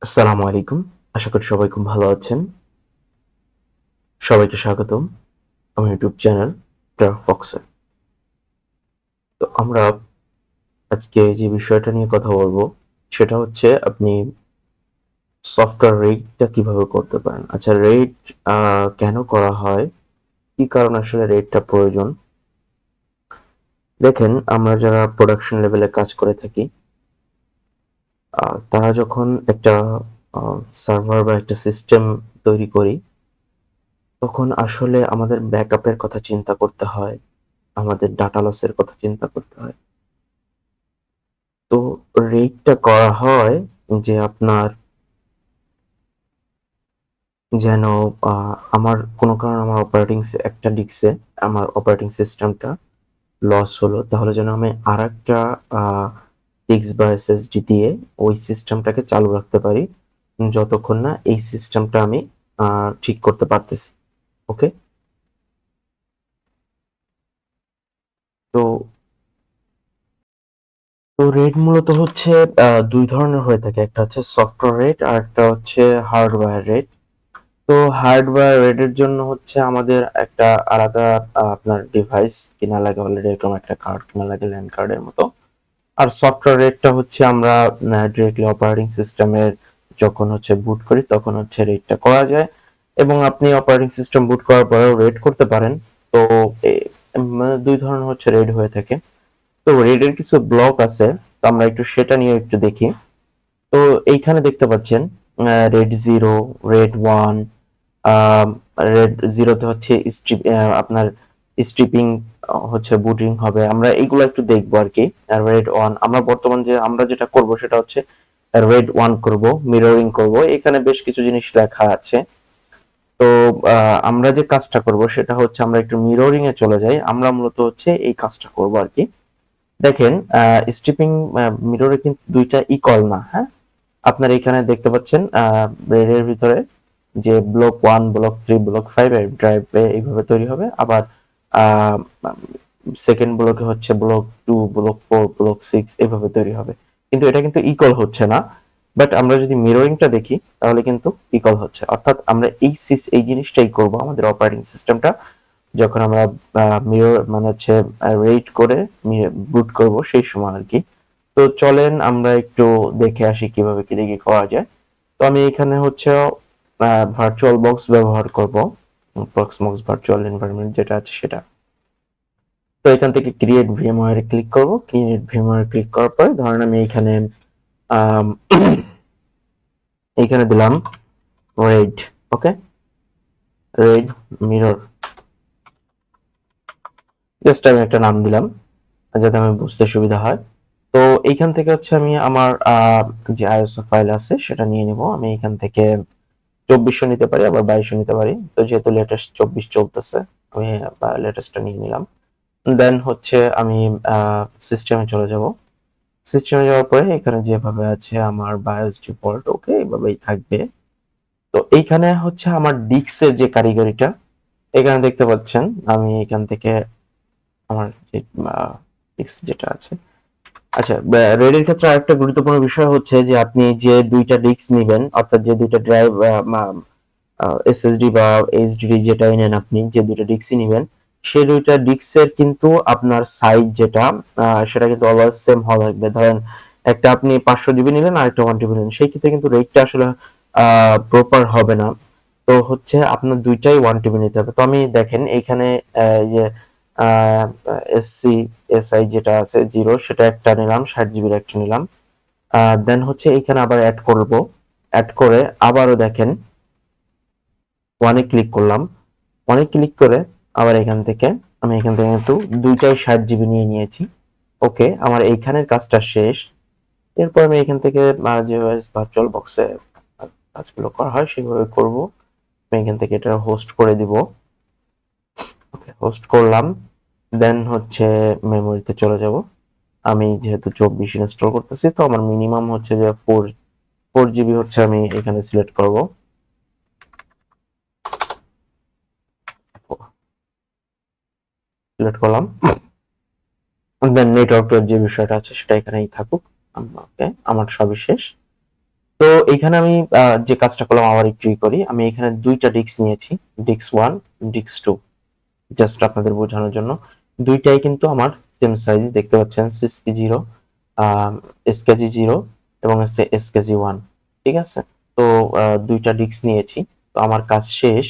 আসসালামু আলাইকুম। আশা করি সবাই খুব ভালো আছেন। সবাইকে স্বাগতম আমার ইউটিউব চ্যানেল ডার্ক ফক্সে। তো আমরা আজকে যে বিষয়টা নিয়ে কথা বলবো সেটা হচ্ছে আপনি সফটওয়্যার রেটটা কিভাবে করতে পারেন। আচ্ছা, রেট কেন করা হয়? কি কারণে আসলে রেটটা প্রয়োজন? দেখেন, আমরা যারা প্রোডাকশন লেভেলে কাজ করে থাকি, তারা যখন একটা সার্ভার বা একটা সিস্টেম তৈরি করি, তখন আসলে আমাদের ব্যাকআপের কথা চিন্তা করতে হয়। আমাদের ডাটা লসের কথা চিন্তা করতে হয়। তো রেটটা করা হয় যে আপনার যেন আমার কোনো কারণে আমার একটা ডিস্কে আমার অপারেটিং সিস্টেমটা লস হলো, তাহলে যেন আমি আরেকটা আ ডিস্ক বা এসএসডি দিয়ে ওই সিস্টেমটাকে চালু রাখতে পারি, যতক্ষণ না এই সিস্টেমটা আমি আ ঠিক করতে পারতেছি। ওকে? তো রেট মূলত হচ্ছে ২ ধরনের হয়ে থাকে। একটা হচ্ছে সফটওয়্যার রেট, আরেকটা হচ্ছে হার্ডওয়্যার রেট। তো হার্ডওয়্যার রেটের জন্য হচ্ছে আমাদের একটা আলাদা আপনার ডিভাইস কিনা লাগে, অলরেডি এরকম একটা কার্ড কিনা লাগে ল্যান কার্ডের মতো। আর সফটওয়্যার রেটটা হচ্ছে আমরা ডিরেক্টলি অপারেটিং সিস্টেমের যখন হচ্ছে বুট করি তখন হচ্ছে রেটটা করা যায়, এবং আপনি অপারেটিং সিস্টেম বুট করার পরেও রেট করতে পারেন। তো মানে ২ ধরনের হচ্ছে রেট হয়ে থাকে। তো রেটের কিছু ব্লক আছে, তো আমরা একটু সেটা নিয়ে একটু দেখি। তো এইখানে দেখতে পাচ্ছেন রেড 0, রেড 1, আম রেড 0 তে হচ্ছে আপনার স্ট্রিপিং হচ্ছে বুটিং হবে। আমরা এইগুলো একটু দেখবো আরকি। আর রেড 1 আমরা বর্তমান যে আমরা যেটা করব সেটা হচ্ছে রেড 1 করব, মিররিং করব। এখানে বেশ কিছু জিনিস লেখা আছে। তো আমরা যে কাজটা করব সেটা হচ্ছে আমরা একটু মিররিং এ চলে যাই। আমরা মূলত হচ্ছে এই কাজটা করব আরকি। দেখেন, স্ট্রিপিং মিররে কিন্তু ২ টা ইকুয়াল না, হ্যাঁ? আপনার এখানে দেখতে পাচ্ছেন রেড এর ভিতরে যে ব্লক 1, ব্লক 3, ব্লক 5 এর ড্রাইভে এইভাবে তৈরি হবে। আবার আ সেকেন্ড ব্লকে হচ্ছে ব্লক 2, ব্লক 4, ব্লক 6 এভাবে তৈরি হবে। কিন্তু এটা কিন্তু ইকুয়াল হচ্ছে না। বাট আমরা যদি মিররিংটা দেখি তাহলে কিন্তু ইকুয়াল হচ্ছে। অর্থাৎ আমরা এই জিনিসটাই করব আমাদের অপারেটিং সিস্টেমটা যখন আমরা মিরর মানে হচ্ছে রেট করে বুট করব সেই সময় আরকি। তো চলেন আমরা একটু দেখে আসি কিভাবে কি দেখি করা যায়। তো আমি এখানে হচ্ছে ভার্চুয়াল বক্স ব্যবহার করব। প্রক্সমক্স ভার্চুয়াল এনভায়রনমেন্ট যেটা আছে সেটা। তো এখান থেকে ক্রিয়েট ভিএমওয়ার এ ক্লিক করব। ক্রিয়েট ভিএমওয়ার ক্লিক করার পরে ধরেন আমি এইখানে আম এইখানে দিলাম red, okay? Red mirror. Just আমি একটা নাম দিলাম যাতে আমার বুঝতে সুবিধা হয়। তো এইখান থেকে হচ্ছে আমি আমার যে আইএসও ফাইল আছে সেটা নিয়ে নিব। আমি এখান থেকে ২৪০০ নিতে পারি, আবার ২২০০ নিতে পারি। তো যেহেতু লেটেস্ট ২৪ চলতেছে, আমি লেটেস্টটা নিয়ে নিলাম। দেন হচ্ছে আমি সিস্টেমে চলে যাব। সিস্টেমে যাওয়ার পরে এখানে যেভাবে আছে আমার বায়োস ডিফল্ট ওকে এভাবেই থাকবে। তো এইখানে হচ্ছে আমার ডিক্সের যে কারিগরিটা এখানে দেখতে পাচ্ছেন। আমি এখান থেকে আমার যে ডিক্স যেটা আছে, আচ্ছা, রেড এর ক্ষেত্রে আরেকটা গুরুত্বপূর্ণ বিষয় হচ্ছে যে আপনি যে ২ টা ডিস্ক নিবেন, অর্থাৎ যে ২ টা ড্রাইভ এসএসডি বা এইচডিডি যেটাই নেন আপনি, যে ২ টা ডিস্কই নিবেন, সেই ২ টা ডিস্কের কিন্তু আপনার সাইজ যেটা সেটা কিন্তু অলওয়েজ সেম হওয়া লাগবে। ধরেন একটা আপনি ৫০০ জিবি নিলেন, আরেকটা 1 টিবি নিলেন। সেই ক্ষেত্রে কিন্তু রেটটা আসলে প্রপার হবে না। তো হচ্ছে আপনার ২ টাই 1 টিবি নিতে হবে। তো আমি দেখেন এইখানে এই যে আ এসসি, এসআই যেটা আছে 0 সেটা একটা নিলাম, ৬০ জিবির একটা নিলাম। দেন হচ্ছে এখানে আবার এড করব। এড করে আবারও দেখেন 1 এ ক্লিক করলাম। 1 এ ক্লিক করে আবার আমি এখান থেকে কিন্তু ২ টাই ৬০ জিবি নিয়ে নিয়েছি। ওকে, আমার এইখানের কাজটা শেষ। এরপর আমি এখান থেকে যেভাবে ভার্চুয়াল বক্সে কাজগুলো করা হয় সেভাবে করব। আমি এখান থেকে এটা হোস্ট করে দিব। ওকে, হোস্ট করলাম। দেন হচ্ছে মেমোরিতে চলে যাব। আমি যেহেতু ২৪ ইনস্টল করতেছি তো আমার মিনিমাম হচ্ছে যে 4 জিবি হচ্ছে আমি এখানে সিলেক্ট করব। সিলেক্ট করলাম। দেন নেটওয়ার্কের যে বিষয়টা আছে সেটা এখানেই থাকুক। ওকে, আমার সবই শেষ। তো এখানে আমি যে কাজটা করলাম আবার একটু করি, আমি এখানে দুইটা ডিস্ক নিয়েছি, disk one, disk two, just আপনাদের বোঝানোর জন্য। দুইটাই কিন্তু আমার সেম সাইজ, দেখতে পাচ্ছেন সিসকি জিরো, এসকেজি জিরো এবং হচ্ছে এসকেজি ওয়ান। ঠিক আছে, তো দুইটা ডিস্ক নিয়েছি। তো আমার কাজ শেষ,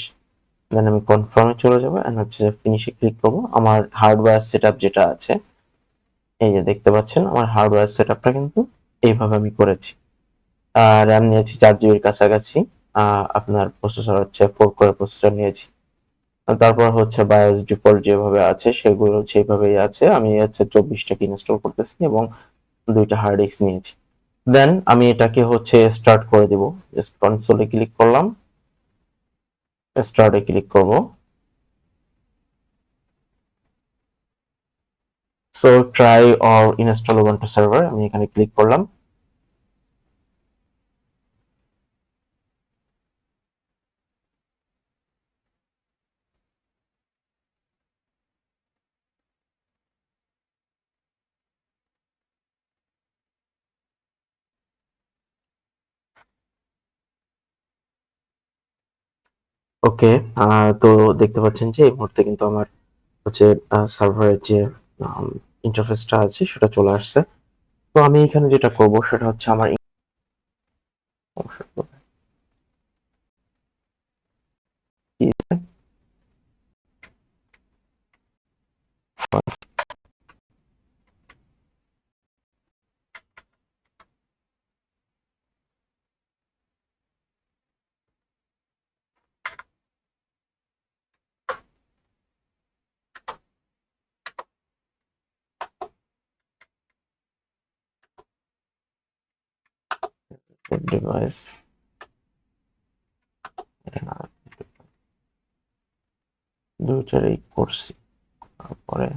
দেন আমি কনফার্মে চলে যাবো এন্ড হচ্ছে ফিনিশে ক্লিক করবো। আমার হার্ডওয়্যার সেটআপ যেটা আছে, এই যে দেখতে পাচ্ছেন আমার হার্ডওয়্যার সেটআপটা কিন্তু এইভাবে আমি করেছি। র্যাম নিয়েছি 4 জিবির কাছাকাছি, আপনার প্রসেসর হচ্ছে 4 কোর প্রসেসর নিয়েছি। তারপর হচ্ছে বায়োস ডিফল্ট যেভাবে আছে সেগুলো সেইভাবেই আছে। আমি হচ্ছে 24টাকে ইনস্টল করতেছি এবং দুইটা হার্ড ডিস্ক নিয়েছি। দেন আমি এটাকে হচ্ছে স্টার্ট করে দিব। জাস্ট কনসোলে ক্লিক করলাম, স্টার্টে ক্লিক করব। So try or install Ubuntu server, আমি এখানে ক্লিক করলাম। ওকে, তো দেখতে পাচ্ছেন যে এই মুহূর্তে কিন্তু আমার হচ্ছে সার্ভারের যে ইন্টারফেসটা আছে সেটা চলে আসছে। তো আমি এখানে যেটা করব সেটা হচ্ছে আমার ডিভাইস দুইটারই করছি। তারপরে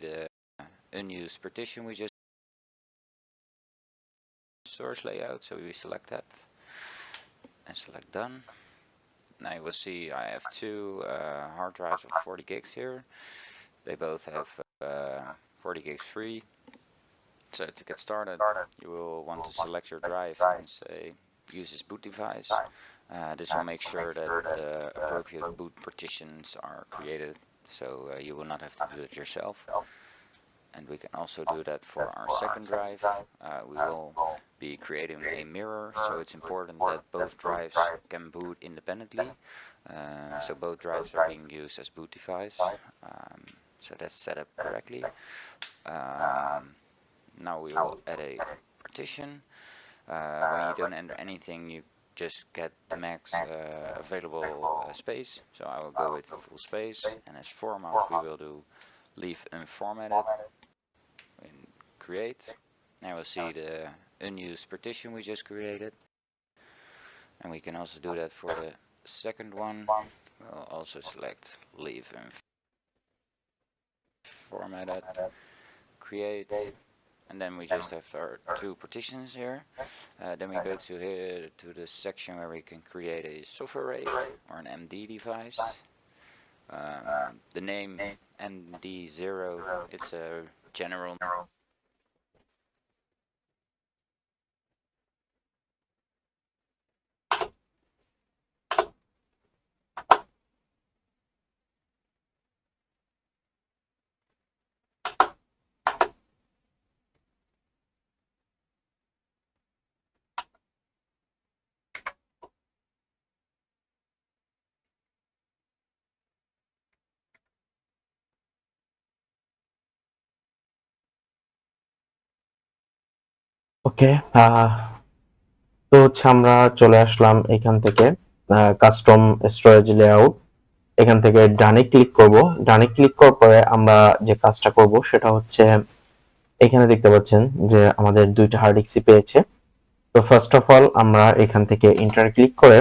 the unused partition we just source layout, so we select that. and select done. Now you will see I have two hard drives of 40 gigs here. They both have 40 gigs free. So to get started, you will want to select your drive and say use as boot device. This will make sure that the appropriate boot partitions are created, so you will not have to do it yourself. And we can also do that for our second drive. We will be creating a mirror, so it's important that both drives can boot independently. So both drives are being used as boot device. So that's set up correctly. Now we will add a partition. When you don't enter anything, you just get the max available space. So I will go with full space, and as format we will do leave unformatted and create. Now we'll see the unused partition we just created, and we can also do that for the second one. We'll also select leave unformatted, create, and then we just have our two partitions here. Then we go to here to the section where we can create a software RAID or an MD device. The name MD0, it's a general ওকে, তো হচ্ছে আমরা চলে আসলাম এখান থেকে custom storage layout. এখান থেকে ডানে click করব। ডানে ক্লিক করার পরে আমরা যে কাজটা করব সেটা হচ্ছে এখানে দেখতে পাচ্ছেন যে আমাদের দুইটা হার্ড ডিস্ক পেয়েছে। তো ফার্স্ট অফ অল আমরা এখান থেকে ইন্টার ক্লিক করে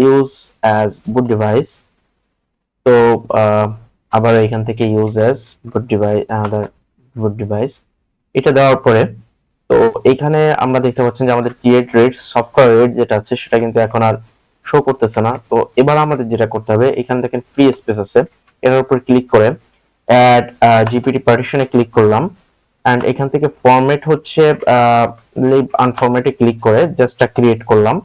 ইউজ অ্যাজ বুট ডিভাইস, তো আবার এখান থেকে ইউজ অ্যাজ বুট ডিভাইস আনাদার বুট ডিভাইস এটা দেওয়ার পরে তো এখানে আমরা দেখতে পাচ্ছেন যে আমাদের ক্রিয়েট রেট সফটওয়্যার রেট যেটা আছে সেটা কিন্তু এখন আর শো করতেছে না। তো এবার আমাদের যেটা করতে হবে, এখানে দেখেন ফ্রি স্পেস আছে, এটার উপর ক্লিক করে অ্যাড জিপিটি পার্টিশনে ক্লিক করলাম, এন্ড এখান থেকে ফরম্যাট হচ্ছে লিভ আনফরম্যাটে ক্লিক করে জাস্ট ক্রিয়েট করলাম।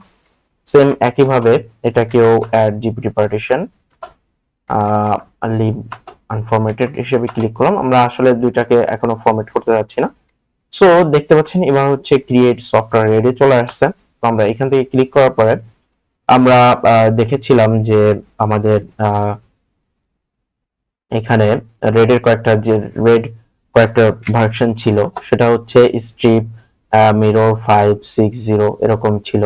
সেম একইভাবে এটাকেও অ্যাড জিপিটি পার্টিশন লিভ আনফরম্যাটেড হিসেবে ক্লিক করলাম। আমরা আসলে দুইটাকে এখনো ফরম্যাট করতে যাচ্ছি না। সো দেখতে পাচ্ছেন এবার হচ্ছে ক্রিয়েট সফটওয়্যার রেডি চলে আসছে। তো আমরা এখান থেকে ক্লিক করার পরে আমরা দেখেছিলাম যে আমাদের এখানে রেডের কয়েকটা ভার্সন ছিল, সেটা হচ্ছে স্ট্রিপ, মিরর 560 এরকম ছিল।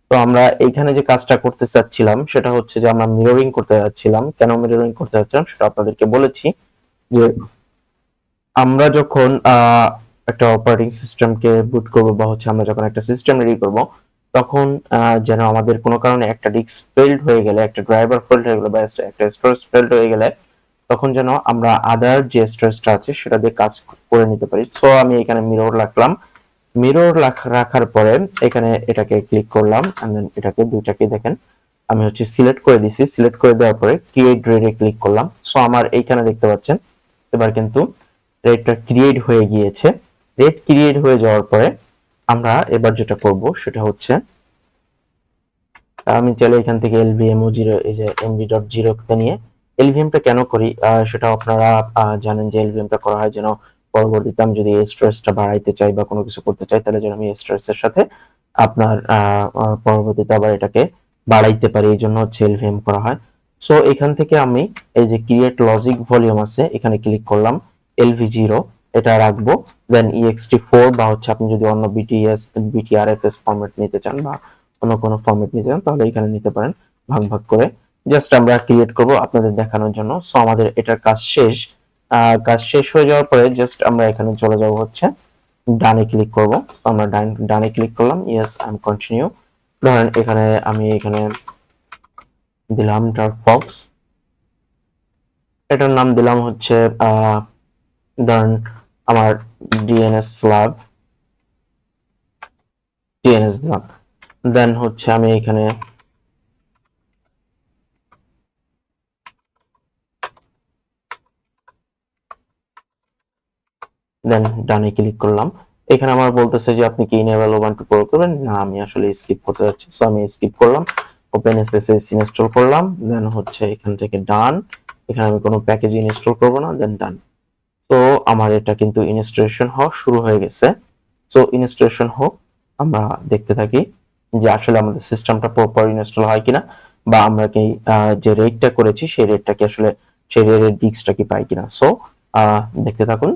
তো আমরা এইখানে যে কাজটা করতে চাচ্ছিলাম সেটা হচ্ছে যে আমরা মিররিং করতে যাচ্ছিলাম। কেন মিররিং করতে যাচ্ছিলাম সেটা আপনাদেরকে বলেছি যে আমরা যখন একটা অপারেটিং সিস্টেমকে বুট করব বা হচ্ছে আমরা যখন একটা সিস্টেম রেডি করব, তখন যেন আমাদের কোনো কারণে একটা ডিস্ক ফেল্ড হয়ে গেলে, একটা ড্রাইভার ফেল্ড হয়ে গেলে বা একটা স্টোরেজ ফেল্ড হয়ে গেলে, তখন যেন আমরা আদার যে স্টোরেজটা আছে সেটা দিয়ে কাজ করে নিতে পারি। সো আমি এখানে মিরর রাখলাম। মিরর রাখার পরে এখানে এটাকে ক্লিক করলাম, এন্ড দেন এটাকে দুইটাকে দেখেন আমি হচ্ছে সিলেক্ট করে দিছি। সিলেক্ট করে দেওয়ার পরে ক্রিয়েট রেডে ক্লিক করলাম। সো আমার এইখানে দেখতে পাচ্ছেন এবার কিন্তু রেডটা ক্রিয়েট হয়ে গিয়েছে। রেড ক্রিয়েট হয়ে যাওয়ার পরে আমরা এবার যেটা করব সেটা হচ্ছে আমি চাইলে এখান থেকে LVM0 এই যে mv.0 কে নিয়ে LVM টা কেন করি সেটা আপনারা জানেন যে LVM টা করা হয় যেন পরবর্তীতে আমি যদি স্টোরেজটা বাড়াইতে চাই বা কোনো কিছু করতে চাই তাহলে যেন আমি স্টোরেজের সাথে আপনার পরবর্তীতে আবার এটাকে বাড়াইতে পারি, এই জন্য হচ্ছে LVM করা হয়। সো এখান থেকে আমি এই যে ক্রিয়েট লজিক ভলিউম আছে এখানে ক্লিক করলাম, LV0 এটা রাখবো। দেন ext4 বা হচ্ছে আপনি যদি অন্য BTRFS ফরম্যাট নিতে চান বা অন্য কোনো ফরম্যাট নিতে চান তাহলে এখানে নিতে পারেন ভাগ ভাগ করে। জাস্ট আমরা ক্রিয়েট করব আপনাদের দেখানোর জন্য। সো আমাদের এটার কাজ শেষ। কাজ শেষ হয়ে যাওয়ার পরে জাস্ট আমরা এখানে চলে যাব হচ্ছে ডানে ক্লিক করব। আমরা ডানে ক্লিক করলাম, ইয়েস আই এম কন্টিনিউ। ধরেন এখানে আমি এখানে দিলাম ড্রপবক্স, এটার নাম দিলাম হচ্ছে ধরেন আমার DNS স্ল্যাব DNS দিলাম। দেন হচ্ছে আমি এখানে দেন ডানে ক্লিক করলাম। এখানে আমার বলতেছে যে আপনি কি ইনেবল উবুন্টু প্রয়োগ করবেন, না আমি আসলে স্কিপ করতে যাচ্ছি, সো আমি স্কিপ করলাম। ওপেন এসএসএস ইনস্টল করলাম, দেন হচ্ছে এখান থেকে ডান। এখানে আমি কোনো প্যাকেজ ইনস্টল করব না, দেন ডান। তো আমার এটা কিন্তু ইনস্টলেশন হওয়া শুরু হয়ে গেছে। সো ইনস্টলেশন হোক, আমরা দেখতে থাকি যে আসলে আমাদের সিস্টেমটা প্রপার ইনস্টল হয় কিনা, বা আমরা কি যে রেটটা করেছি সেই রেটটা কি আসলে সেই রেটের ডিস্কটা কি পাই কিনা। সো দেখতে থাকুন।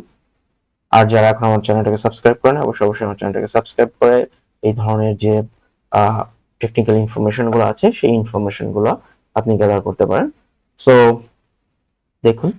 আর যারা এখন আমার চ্যানেলটাকে সাবস্ক্রাইব করেন, অবশ্যই আমার চ্যানেলটাকে সাবস্ক্রাইব করে এই ধরনের যে টেকনিক্যাল ইনফরমেশন গুলো আছে সেই ইনফরমেশন গুলো আপনি গ্যাদার করতে পারেন। সো দেখুন